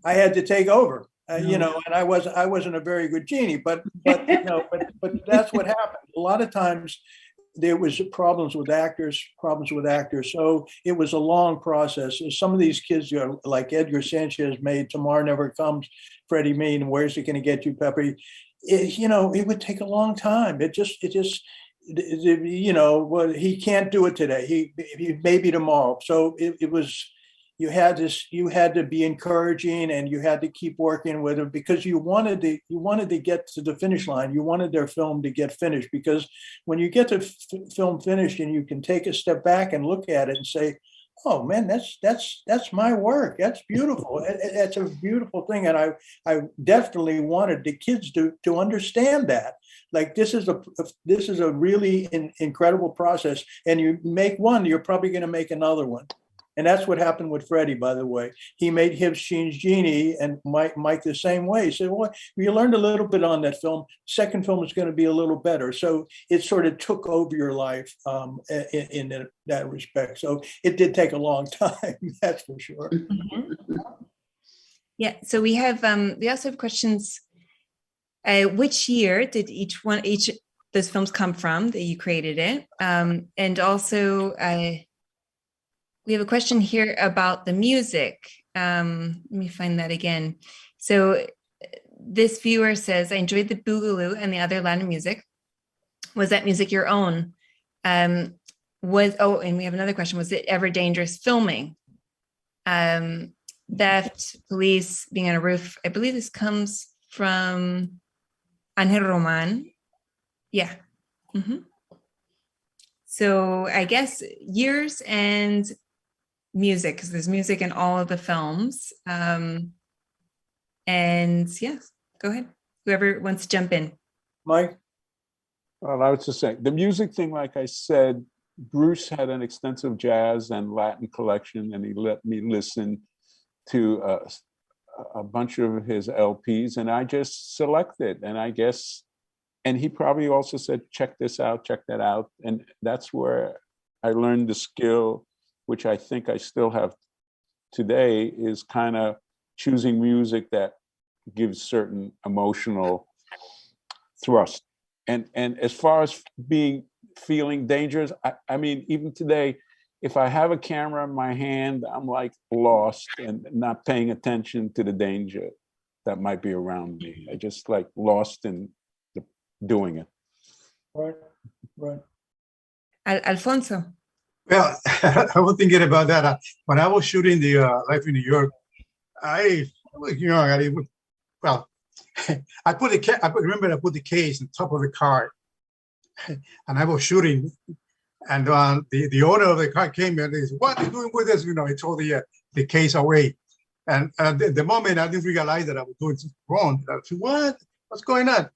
Speaker 4: I had to take over, and I wasn't a very good genie, but that's what happened. A lot of times there was problems with actors. So it was a long process. Some of these kids, like Edgar Sanchez made Tomorrow Never Comes, Freddie Mean, Where's It Gonna Get You, Peppy? It would take a long time. It just, well, he can't do it today. He maybe tomorrow. So it was, you had to be encouraging, and you had to keep working with it, because you wanted to get to the finish line. You wanted their film to get finished, because when you get the film finished and you can take a step back and look at it and say, oh man, that's my work. That's beautiful. That's a beautiful thing. And I definitely wanted the kids to understand that. Like, this is a really incredible process. And you make one, you're probably going to make another one. And that's what happened with Freddie, by the way. He made Hips, Jeans, Genie, and Mike the same way. He said, well, you learned a little bit on that film. Second film is going to be a little better. So it sort of took over your life in that respect. So it did take a long time, that's for sure.
Speaker 1: Mm-hmm. Yeah, so we also have questions. Which year did each of those films come from that you created it? And also, we have a question here about the music. Let me find that again. So this viewer says, I enjoyed the Boogaloo and the other Latin music. Was that music your own? And we have another question. Was it ever dangerous filming? Theft, police, being on a roof. I believe this comes from Angel Roman. Yeah. Mm-hmm. So I guess years and music, because there's music in all of the films. And yes, go ahead. Whoever wants to jump in.
Speaker 4: Mike?
Speaker 7: Well, I was just saying, the music thing, like I said, Bruce had an extensive jazz and Latin collection, and he let me listen to a bunch of his LPs, and I just selected. And I guess and he probably also said, check this out, check that out. And that's where I learned the skill, which I think I still have today, is kind of choosing music that gives certain emotional thrust. And as far as feeling dangerous, I mean, even today, if I have a camera in my hand, I'm like lost and not paying attention to the danger that might be around me. I just like lost in doing it.
Speaker 4: Right, right.
Speaker 1: Alfonso.
Speaker 5: Well, I was thinking about that. When I was shooting the Life in New York, I was young. Well, I put remember I put the case on top of the car, and I was shooting, and the owner of the car came and he said, "What are you doing with this?" You know, he threw the case away, and the moment I didn't realize that I was doing something wrong, I said, "What's going on?"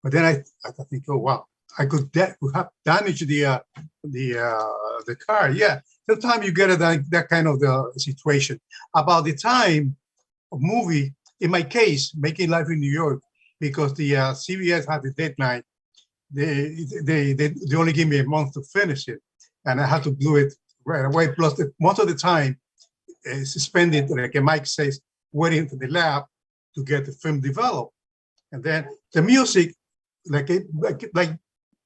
Speaker 5: But then I think, "Oh wow, I could have damaged the car." Yeah, sometimes you get that kind of the situation. About the time of movie, in my case, Making Life in New York, because the CBS had the deadline, they only gave me a month to finish it, and I had to do it right away. Plus, most of the time is spent it, like Mike says, waiting for the lab to get the film developed, and then the music, like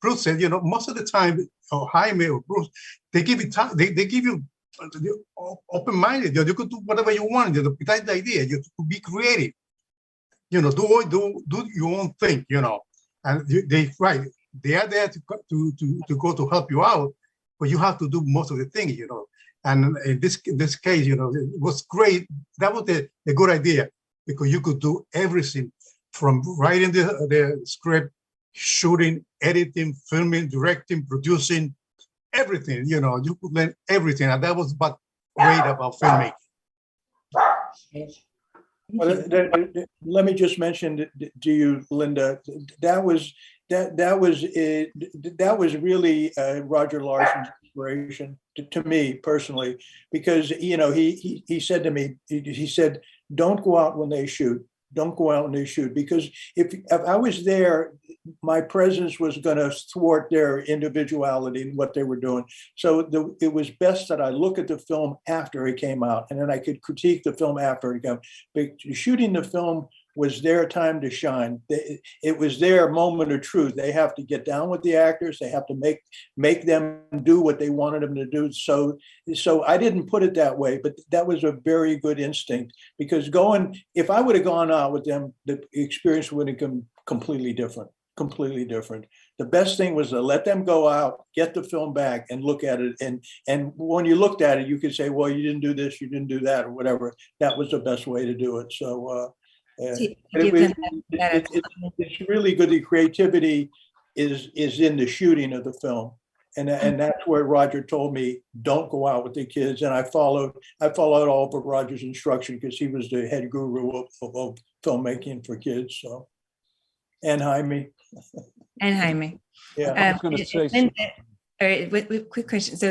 Speaker 5: Bruce said, you know, most of the time, or Jaime or Bruce, they give you time. They give you open-minded. You could do whatever you want. That's the idea. You could be creative. You know, do your own thing. You know, and they are there to go to help you out, but you have to do most of the things. You know, and in this case, you know, it was great. That was the good idea, because you could do everything from writing the script, shooting, editing, filming, directing, producing, everything. You know, you could learn everything, and that was what great about filmmaking.
Speaker 4: Well, let me just mention to you, Linda, that was really Roger Larson's inspiration to me personally, because you know he said to me, he said, "Don't go out when they shoot. Don't go out when they shoot, because if I was there, my presence was going to thwart their individuality and what they were doing. So it was best that I look at the film after it came out, and then I could critique the film after it came out. But shooting the film was their time to shine. It was their moment of truth. They have to get down with the actors. They have to make them do what they wanted them to do. So I didn't put it that way, but that was a very good instinct, because if I would have gone out with them, the experience would have been completely different. The best thing was to let them go out, get the film back, and look at it. And when you looked at it, you could say, well, you didn't do this, you didn't do that, or whatever. That was the best way to do it. So it's really good. The creativity is in the shooting of the film. And that's where Roger told me, don't go out with the kids. And I followed all of Roger's instruction, because he was the head guru of filmmaking for kids. So, and Jaime. Yeah.
Speaker 7: I was going to say.
Speaker 1: All right, quick question. So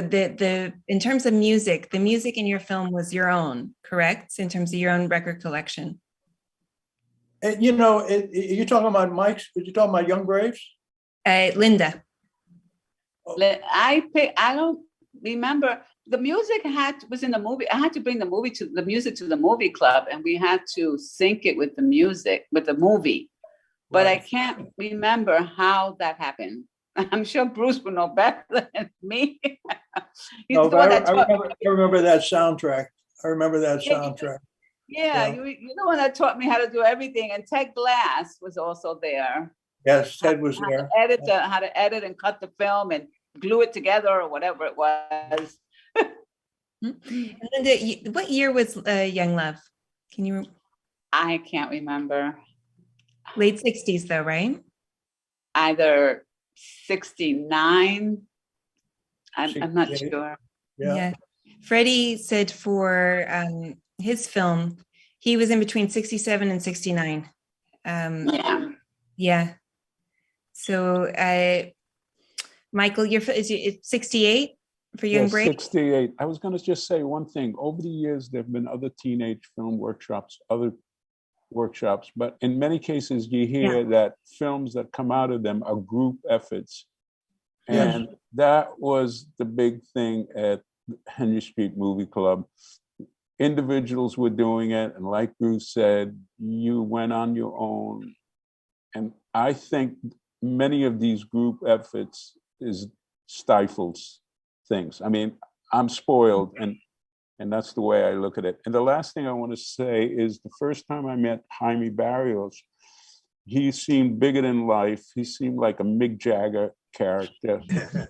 Speaker 1: in terms of music, the music in your film was your own, correct? In terms of your own record collection.
Speaker 4: And, you know, you're talking about Mike's. You're talking about Young Braves.
Speaker 1: Linda.
Speaker 6: I don't remember. The music was in the movie. I had to bring the music to the movie club, and we had to sync it with the music, with the movie. But right. I can't remember how that happened. I'm sure Bruce will know better than me.
Speaker 4: I remember that soundtrack.
Speaker 6: Yeah, you're the one that taught me how to do everything. And Ted Glass was also there.
Speaker 4: Yes, Ted was there.
Speaker 6: How to edit and cut the film and glue it together, or whatever it was.
Speaker 1: Linda, what year was Young Love? Can you?
Speaker 6: I can't remember.
Speaker 1: Late 60s, though, right?
Speaker 6: Either 69. I'm not sure.
Speaker 1: Yeah. Freddie said for his film, he was in between 67 and 69. Yeah. So, Michael, is it 68 for Young Braves?
Speaker 7: 68. I was going to just say one thing. Over the years, there have been other teenage film workshops, other workshops, but in many cases you hear that films that come out of them are group efforts. And that was the big thing at Henry Street Movie Club. Individuals were doing it, and like Bruce said, you went on your own. And I think many of these group efforts stifles things. I mean, I'm spoiled, and that's the way I look at it. And the last thing I want to say is the first time I met Jaime Barrios, he seemed bigger than life. He seemed like a Mick Jagger character.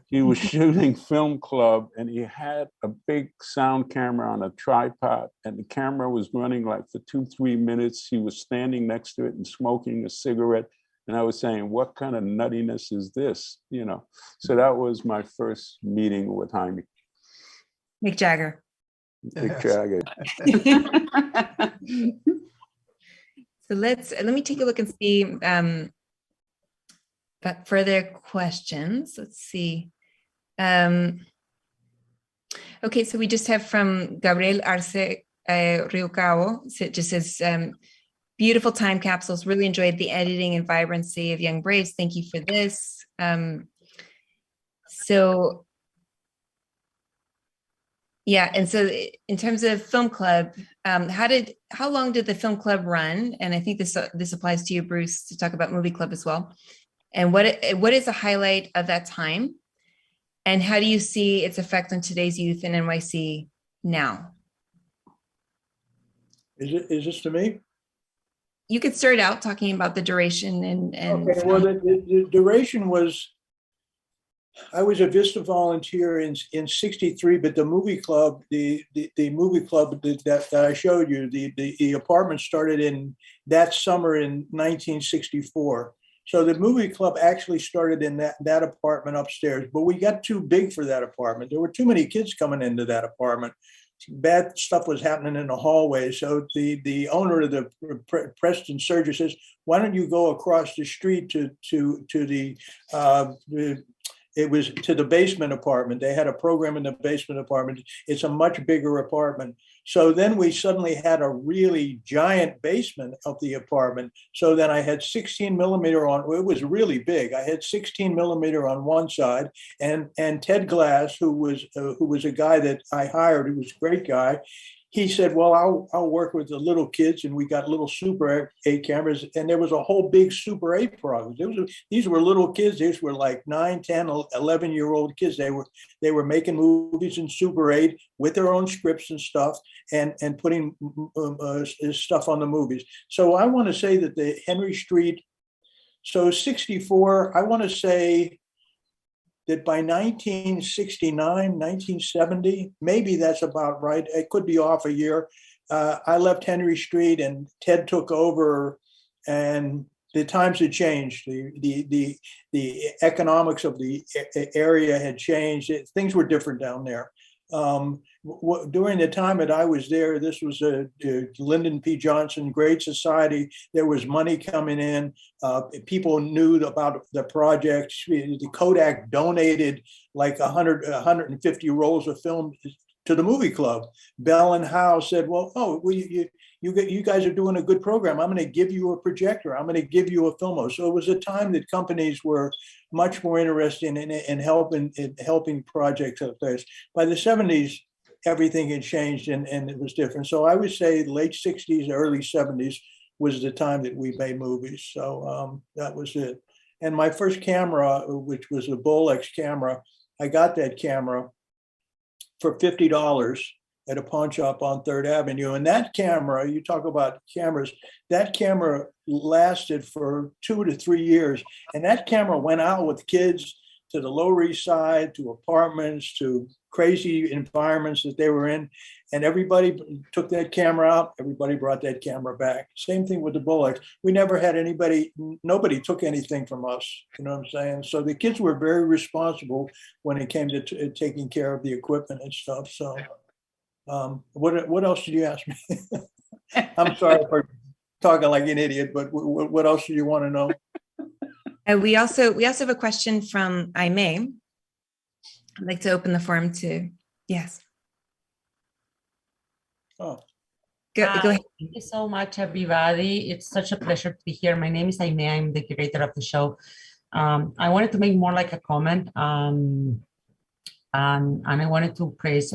Speaker 7: He was shooting Film Club, and he had a big sound camera on a tripod, and the camera was running like for 2-3 minutes. He was standing next to it and smoking a cigarette. And I was saying, what kind of nuttiness is this? You know, so that was my first meeting with Jaime.
Speaker 1: Mick Jagger.
Speaker 7: Mick Jagger.
Speaker 1: So let me take a look and see got further questions. Let's see. Okay, so we just have from Gabriel Arce Riocao. So it just says, beautiful time capsules. Really enjoyed the editing and vibrancy of Young Braves. Thank you for this. So yeah, and so in terms of Film Club, how long did the Film Club run? And I think this applies to you, Bruce, to talk about Movie Club as well. And what is a highlight of that time? And how do you see its effect on today's youth in NYC now?
Speaker 4: Is this to me?
Speaker 1: You could start out talking about the duration and
Speaker 4: okay, well, the duration was, I was a Vista volunteer in 63, but the movie club, the movie club that I showed you, the apartment started in that summer in 1964. So the movie club actually started in that apartment upstairs, but we got too big for that apartment. There were too many kids coming into that apartment. Bad stuff was happening in the hallway. So the owner of the Preston Surgeon says, why don't you go across the street to the basement apartment. They had a program in the basement apartment. It's a much bigger apartment. So then we suddenly had a really giant basement of the apartment. So then I had 16 millimeter on, it was really big. I had 16 millimeter on one side, and Ted Glass, who was a guy that I hired, who was a great guy. He said, well, I'll work with the little kids, and we got little Super 8 cameras, and there was a whole big Super 8 program. These were little kids. These were like 9, 10, 11-year-old kids. They were making movies in Super 8 with their own scripts and stuff, and putting stuff on the movies. So I want to say that the Henry Street, so 64, I want to say that by 1969, 1970, maybe that's about right. It could be off a year. I left Henry Street and Ted took over, and the times had changed. The economics of the area had changed. Things were different down there. During the time that I was there, this was a Lyndon P. Johnson Great Society. There was money coming in. People knew about the project. The Kodak donated like 150 rolls of film to the movie club. Bell and Howe said, well, you guys are doing a good program. I'm going to give you a projector. I'm going to give you a filmo. So it was a time that companies were much more interested in helping projects like this. By the 70s, everything had changed and it was different. So I would say late 60s, early 70s was the time that we made movies. So that was it. And my first camera, which was a Bolex camera, I got that camera for $50 at a pawn shop on 3rd Avenue. And that camera, you talk about cameras, that camera lasted for 2 to 3 years. And that camera went out with kids to the Lower East Side, to apartments, to crazy environments that they were in. And everybody took that camera out. Everybody brought that camera back. Same thing with the Bolex. We never had nobody took anything from us. You know what I'm saying? So the kids were very responsible when it came to taking care of the equipment and stuff. So what else did you ask me? I'm sorry for talking like an idiot, but what else do you want to know?
Speaker 1: We also have a question from Jaime. I'd like to open the forum to, yes.
Speaker 4: Oh.
Speaker 1: Go ahead.
Speaker 8: Thank you so much, everybody. It's such a pleasure to be here. My name is Jaime. I'm the curator of the show. I wanted to make more like a comment. And I wanted to praise,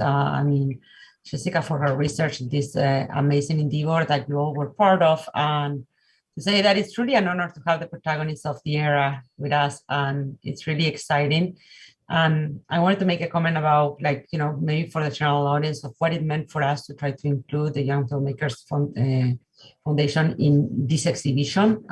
Speaker 8: Jessica for her research in this amazing endeavor that you all were part of, and to say that it's really an honor to have the protagonists of the era with us, and it's really exciting. I wanted to make a comment about, like, maybe for the general audience, of what it meant for us to try to include the Young Filmmakers Foundation in this exhibition.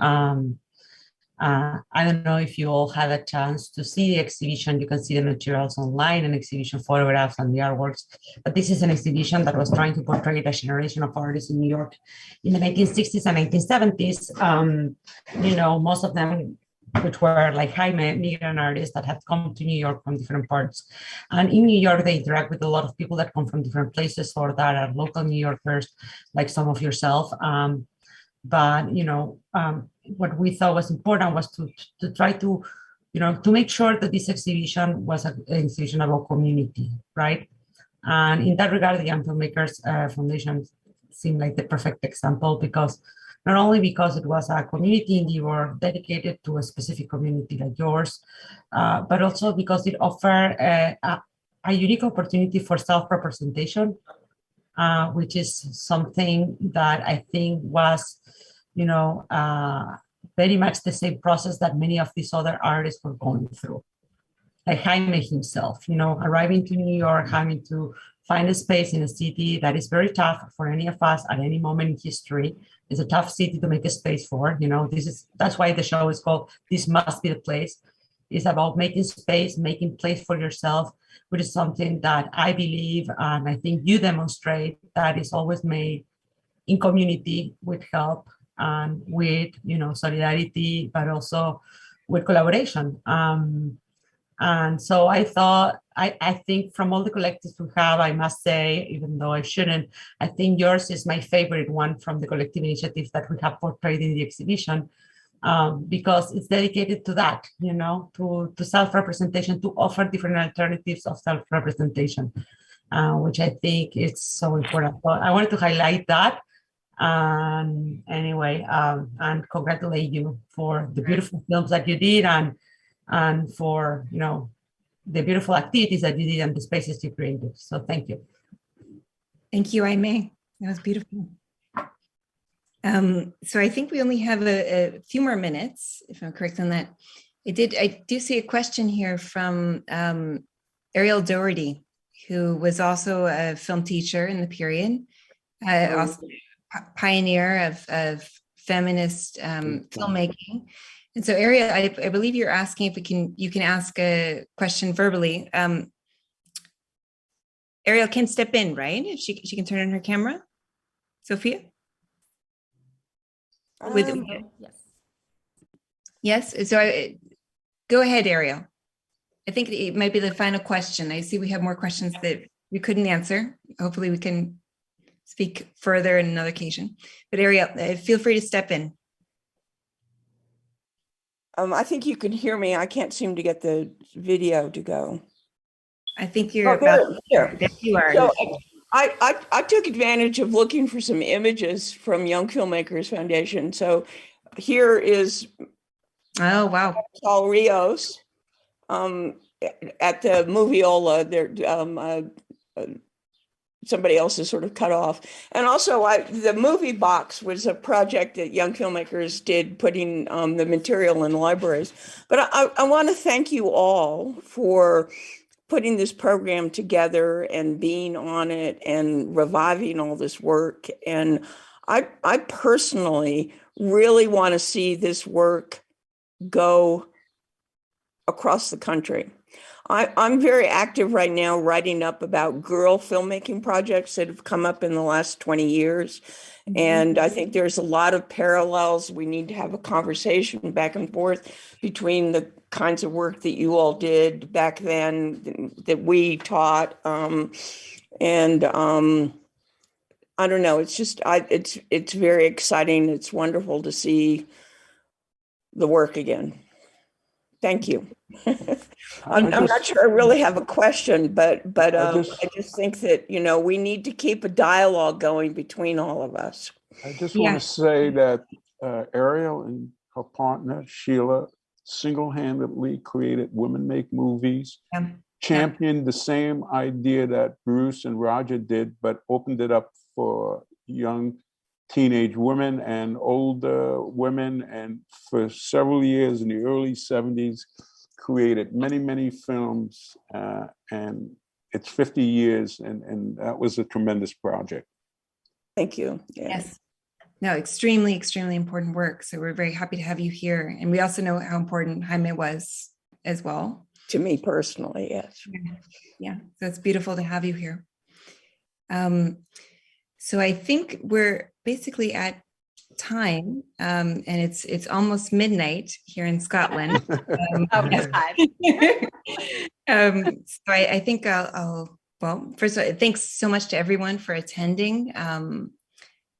Speaker 8: I don't know if you all had a chance to see the exhibition. You can see the materials online and exhibition photographs and the artworks. But this is an exhibition that was trying to portray a generation of artists in New York in the 1960s and 1970s. Most of them, which were like Jaime, migrant artists that had come to New York from different parts. And in New York, they interact with a lot of people that come from different places or that are local New Yorkers, like some of yourself. What we thought was important was to try to make sure that this exhibition was an exhibition about community, right? And in that regard, the Young Filmmakers Foundation seemed like the perfect example, because not only because it was a community endeavor dedicated to a specific community like yours, but also because it offered a unique opportunity for self-representation, which is something that I think was very much the same process that many of these other artists were going through. Like Jaime himself, arriving to New York, having to find a space in a city that is very tough for any of us at any moment in history. It's a tough city to make a space for. That's why the show is called This Must Be the Place. It's about making space, making place for yourself, which is something that I believe, and I think you demonstrate, that is always made in community, with help and with solidarity, but also with collaboration. And so I thought, I think from all the collectives we have, I must say, even though I shouldn't, I think yours is my favorite one from the collective initiatives that we have portrayed in the exhibition, because it's dedicated to that, to self-representation, to offer different alternatives of self-representation, which I think is so important. So I wanted to highlight that. Anyway, and congratulate you for the beautiful films that you did, and for the beautiful activities that you did and the spaces you created. So thank you.
Speaker 1: Thank you, Jaime. That was beautiful. So I think we only have a few more minutes, if I'm correct on that. I do see a question here from Ariel Doherty, who was also a film teacher in the period, also pioneer of feminist filmmaking. And so Ariel, I believe you're asking if you can ask a question verbally. Ariel can step in, right? If she can turn on her camera. Sophia? Yes. So go ahead, Ariel. I think it might be the final question. I see we have more questions that we couldn't answer. Hopefully we can speak further in another occasion. But Ariel, feel free to step in.
Speaker 9: I think you can hear me. I can't seem to get the video to go.
Speaker 1: I think you're about
Speaker 9: here.
Speaker 1: There you are.
Speaker 9: So I took advantage of looking for some images from Young Filmmakers Foundation. So here is Rios at the Moviola. There, somebody else is sort of cut off. And also the movie box was a project that Young Filmmakers did, putting the material in libraries. But I want to thank you all for putting this program together and being on it and reviving all this work. And I personally really want to see this work go across the country. I'm very active right now writing up about girl filmmaking projects that have come up in the last 20 years. And I think there's a lot of parallels. We need to have a conversation back and forth between the kinds of work that you all did back then, that we taught. I don't know, it's just, it's very exciting. It's wonderful to see the work again. Thank you. I'm not sure I really have a question, but I just think that, you know, we need to keep a dialogue going between all of us.
Speaker 7: I just want to say that Ariel and her partner, Sheila, single-handedly created Women Make Movies, championed the same idea that Bruce and Roger did, but opened it up for young teenage women and older women, and for several years in the early 70s created many films, and it's 50 years, and that was a tremendous project.
Speaker 9: Thank you.
Speaker 1: Yes. No, extremely important work. So we're very happy to have you here. And we also know how important Jaime was as well.
Speaker 9: To me personally, yes.
Speaker 1: Yeah, so it's beautiful to have you here. So I think we're basically at time, and it's almost midnight here in Scotland. So I think well, first of all, thanks so much to everyone for attending.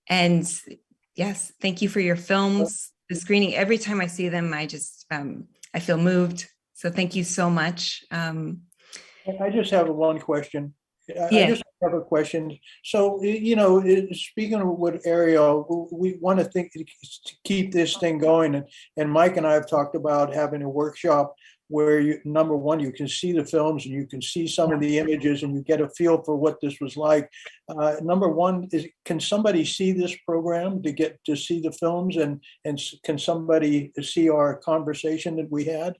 Speaker 1: And yes, thank you for your films, the screening. Every time I see them, I just, I feel moved. So thank you so much.
Speaker 4: I just have one question. I just have a question. So, you know, speaking of what Ariel, we want to keep this thing going. And Mike and I have talked about having a workshop where you, number one, you can see the films and you can see some of the images and you get a feel for what this was like. Number one is, can somebody see this program to get to see the films, and can somebody see our conversation that we had?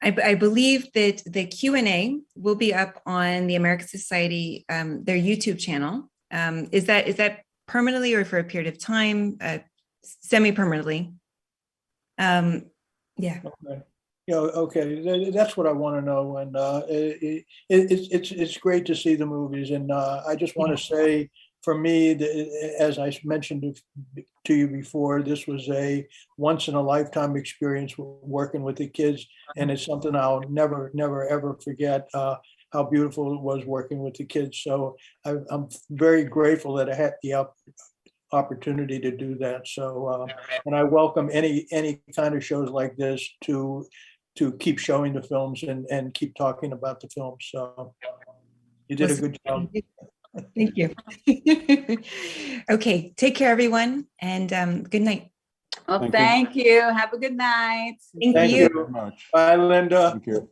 Speaker 1: I believe that the Q&A will be up on the American Society, their YouTube channel. Is that permanently or for a period of time? Semi-permanently. Yeah.
Speaker 4: Okay. You know, okay, that's what I want to know, and it's great to see the movies, and I just want to say, for me, as I mentioned to you before, this was a once-in-a-lifetime experience working with the kids, and it's something I'll never, ever forget, how beautiful it was working with the kids. So I'm very grateful that I had the opportunity to do that. So, and I welcome any kind of shows like this to keep showing the films and keep talking about the films. So you did a good job.
Speaker 1: Thank you. Okay, take care, everyone, and good night.
Speaker 6: Well, thank you. Have a good night.
Speaker 1: Thank you
Speaker 7: very much.
Speaker 4: Bye, Linda.
Speaker 7: Thank you.